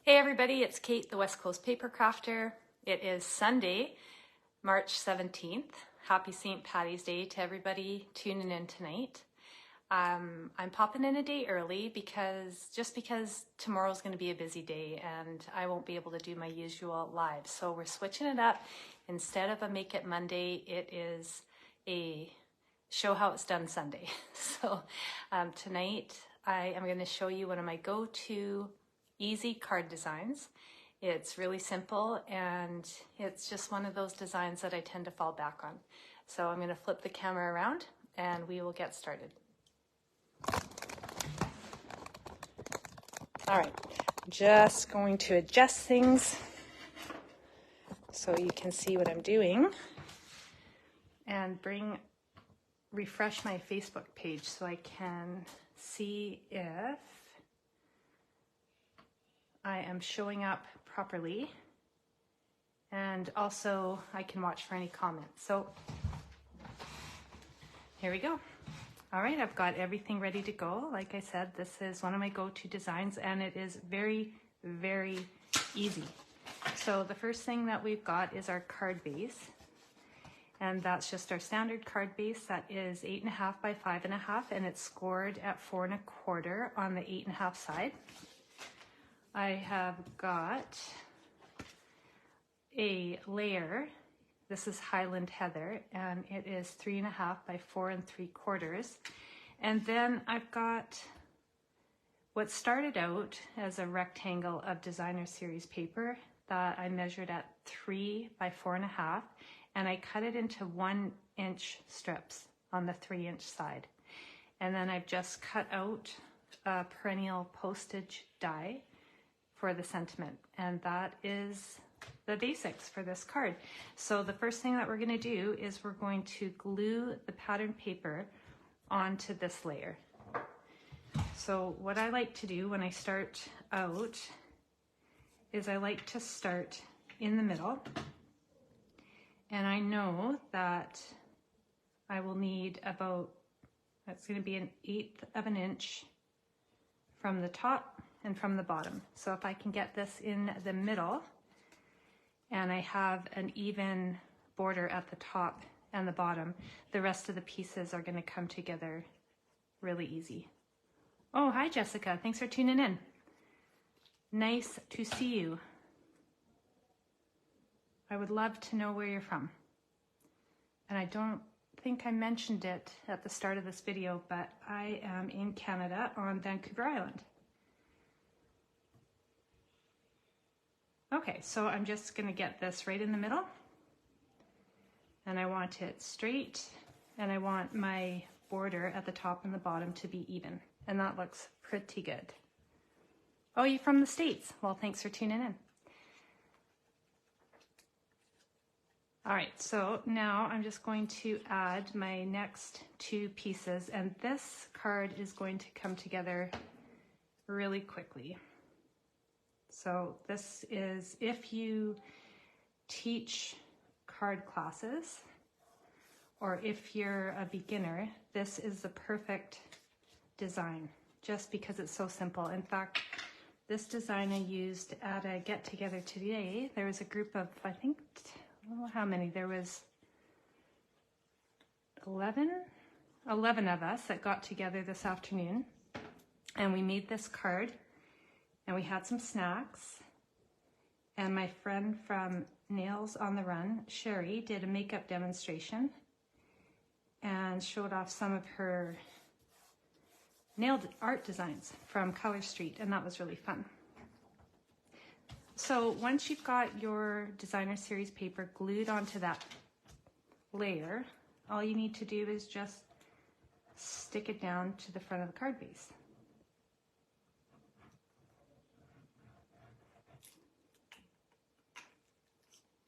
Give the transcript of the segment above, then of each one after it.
Hey everybody, it's Kate, the West Coast Paper Crafter. It is Sunday, March 17th. Happy St. Patty's Day to everybody tuning in tonight. I'm popping in a day early because tomorrow's going to be a busy day and I won't be able to do my usual live. So we're switching it up. Instead of a Make It Monday, it is a Show How It's Done Sunday. So tonight I am going to show you one of my go-to easy card designs. It's really simple and it's just one of those designs that I tend to fall back on. So I'm going to flip the camera around and we will get started. All right, just going to adjust things so you can see what I'm doing and refresh my Facebook page so I can see if I am showing up properly, and also I can watch for any comments. So here we go. All right, I've got everything ready to go. Like I said, this is one of my go-to designs and it is very, very easy. So the first thing that we've got is our card base, and that's just our standard card base. That is 8.5 by 5.5 and it's scored at 4 1/4 on the 8.5 side. I have got a layer. This is Highland Heather and it is 3.5 by 4 3/4. And then I've got what started out as a rectangle of designer series paper that I measured at 3 by 4.5 and I cut it into 1-inch strips on the 3-inch side. And then I've just cut out a perennial postage die for the sentiment, and that is the basics for this card. So the first thing that we're going to do is we're going to glue the pattern paper onto this layer. So what I like to do when I start out is I like to start in the middle, and I know that I will need about, that's going to be 1/8 of an inch from the top and from the bottom. So if I can get this in the middle and I have an even border at the top and the bottom, the rest of the pieces are going to come together really easy. Oh, hi Jessica, thanks for tuning in. Nice to see you. I would love to know where you're from. And I don't think I mentioned it at the start of this video, but I am in Canada on Vancouver Island. Okay, so I'm just going to get this right in the middle, and I want it straight, and I want my border at the top and the bottom to be even, and that looks pretty good. Oh, you're from the States? Well, thanks for tuning in. All right, so now I'm just going to add my next 2 pieces, and this card is going to come together really quickly. So this is, if you teach card classes or if you're a beginner, this is the perfect design just because it's so simple. In fact, this design I used at a get-together today. There was a group of, I think, oh, how many? There was 11 of us that got together this afternoon, and we made this card. And we had some snacks, and my friend from Nails on the Run, Sherry, did a makeup demonstration and showed off some of her nail art designs from Color Street, and that was really fun. So once you've got your designer series paper glued onto that layer, all you need to do is just stick it down to the front of the card base.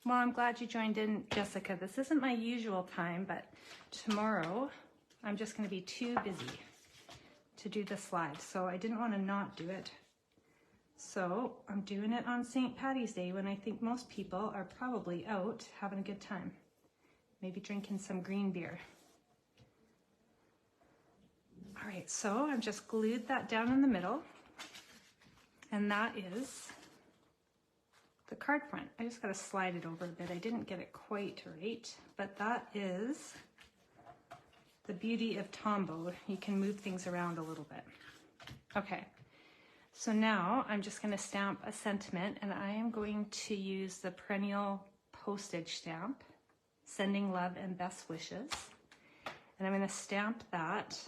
Well, I'm glad you joined in, Jessica. This isn't my usual time, but tomorrow I'm just going to be too busy to do this live, so I didn't want to not do it. So I'm doing it on St. Patty's Day when I think most people are probably out having a good time, maybe drinking some green beer. All right, so I've just glued that down in the middle, and that is the card front. I just got to slide it over a bit. I didn't get it quite right, but that is the beauty of Tombow. You can move things around a little bit. Okay, so now I'm just going to stamp a sentiment, and I am going to use the perennial postage stamp, Sending Love and Best Wishes. And I'm going to stamp that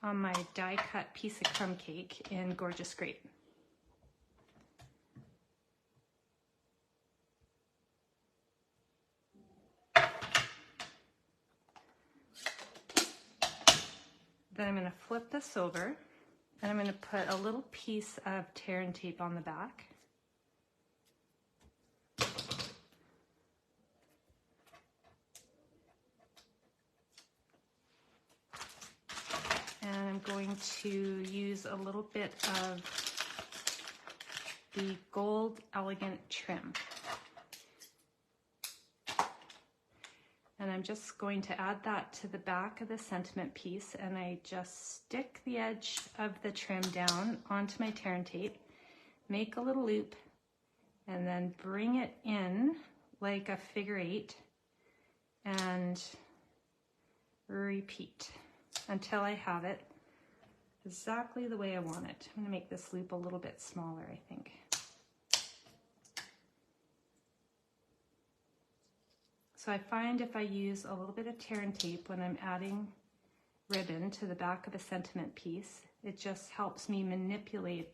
on my die cut piece of crumb cake in Gorgeous Grape. Then I'm going to flip this over, and I'm going to put a little piece of tear and tape on the back. And I'm going to use a little bit of the gold elegant trim. And I'm just going to add that to the back of the sentiment piece, and I just stick the edge of the trim down onto my tear and tape, make a little loop, and then bring it in like a figure 8 and repeat until I have it exactly the way I want it. I'm going to make this loop a little bit smaller, I think. So I find if I use a little bit of tear and tape when I'm adding ribbon to the back of a sentiment piece, it just helps me manipulate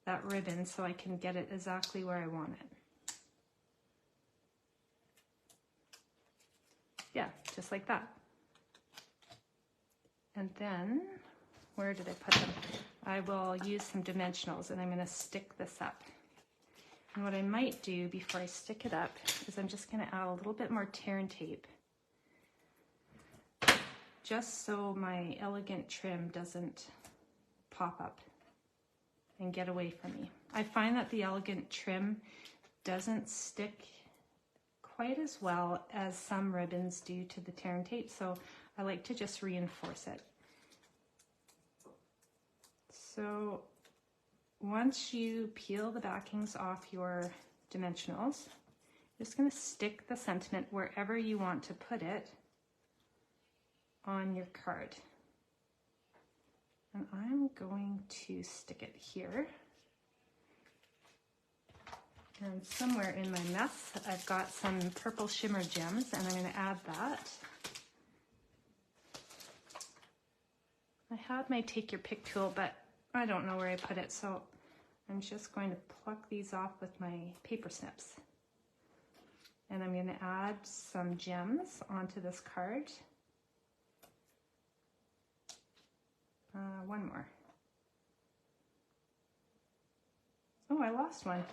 that ribbon so I can get it exactly where I want it. Yeah, just like that. And then, where did I put them? I will use some dimensionals, and I'm going to stick this up. And what I might do before I stick it up is I'm just going to add a little bit more tear and tape, just so my elegant trim doesn't pop up and get away from me. I find that the elegant trim doesn't stick quite as well as some ribbons do to the tear and tape, so I like to just reinforce it. So once you peel the backings off your dimensionals, you're just going to stick the sentiment wherever you want to put it on your card. And I'm going to stick it here. And somewhere in my mess, I've got some purple shimmer gems, and I'm going to add that. I had my take your pick tool, but I don't know where I put it, so I'm just going to pluck these off with my paper snips. And I'm going to add some gems onto this card. One more. Oh, I lost one.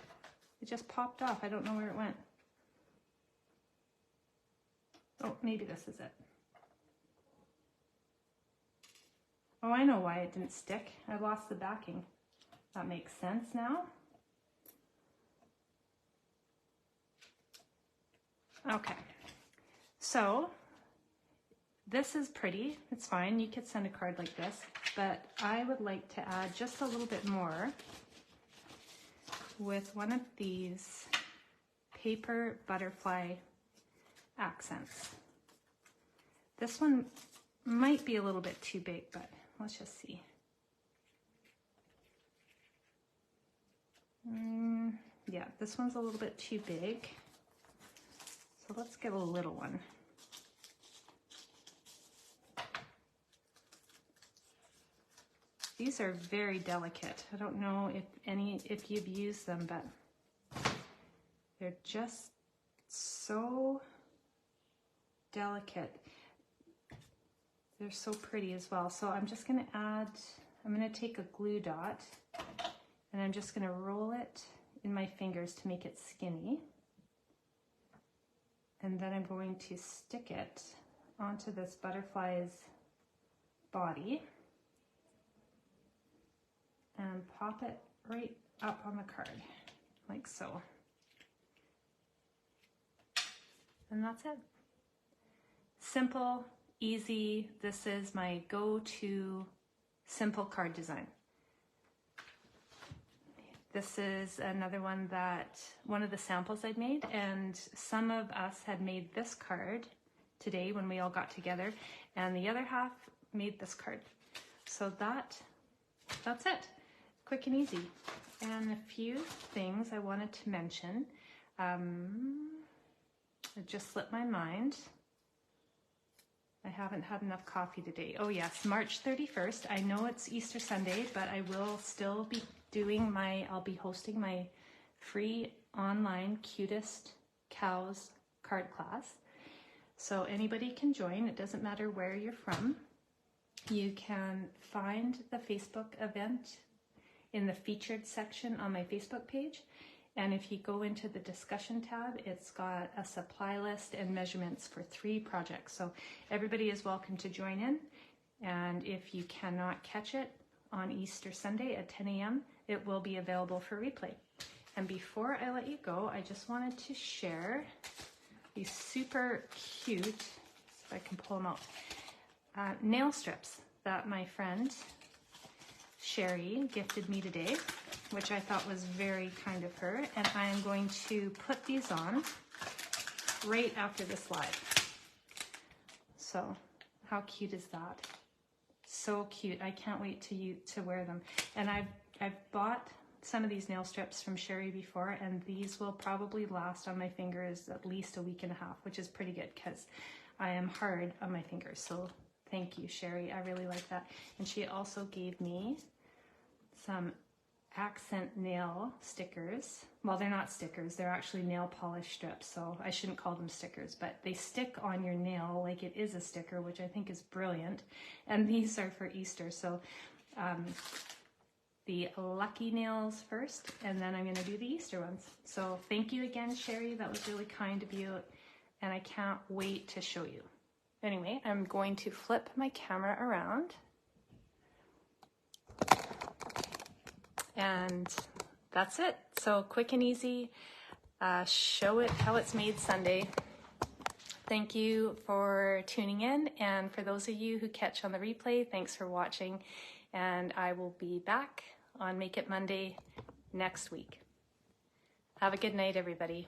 It just popped off. I don't know where it went. Oh, maybe this is it. Oh, I know why it didn't stick. I lost the backing. That makes sense now. Okay, so this is pretty. It's fine. You could send a card like this, but I would like to add just a little bit more with one of these paper butterfly accents. This one might be a little bit too big, but let's just see. Yeah, this one's a little bit too big. So let's get a little one. These are very delicate. I don't know if you've used them, but they're just so delicate. They're so pretty as well. So I'm just going to add, I'm going to take a glue dot and I'm just going to roll it in my fingers to make it skinny. And then I'm going to stick it onto this butterfly's body and pop it right up on the card, like so. And that's it. Simple, easy. This is my go-to simple card design. This is another one one of the samples I'd made, and some of us had made this card today when we all got together, and the other half made this card. So that's it. Quick and easy. And a few things I wanted to mention. It just slipped my mind. I haven't had enough coffee today. Oh yes, March 31st. I know it's Easter Sunday, but I will still be I'll be hosting my free online Cutest Cows card class. So anybody can join. It doesn't matter where you're from. You can find the Facebook event in the featured section on my Facebook page. And if you go into the discussion tab, it's got a supply list and measurements for 3 projects. So everybody is welcome to join in. And if you cannot catch it on Easter Sunday at 10 a.m., it will be available for replay. And before I let you go, I just wanted to share these super cute, if I can pull them out, nail strips that my friend Sherry gifted me today, which I thought was very kind of her. And I am going to put these on right after this live. So how cute is that? So cute. I can't wait to wear them. And I've bought some of these nail strips from Sherry before, and these will probably last on my fingers at least a week and a half, which is pretty good because I am hard on my fingers. So thank you, Sherry. I really like that. And she also gave me some accent nail stickers. Well, they're not stickers. They're actually nail polish strips. So I shouldn't call them stickers, but they stick on your nail like it is a sticker, which I think is brilliant. And these are for Easter. So the lucky nails first, and then I'm going to do the Easter ones. So thank you again, Sherry. That was really kind of you, and I can't wait to show you. Anyway, I'm going to flip my camera around, and that's it. So quick and easy. Show it how it's made Sunday. Thank you for tuning in, and for those of you who catch on the replay, thanks for watching, and I will be back on Make It Monday next week. Have a good night, everybody.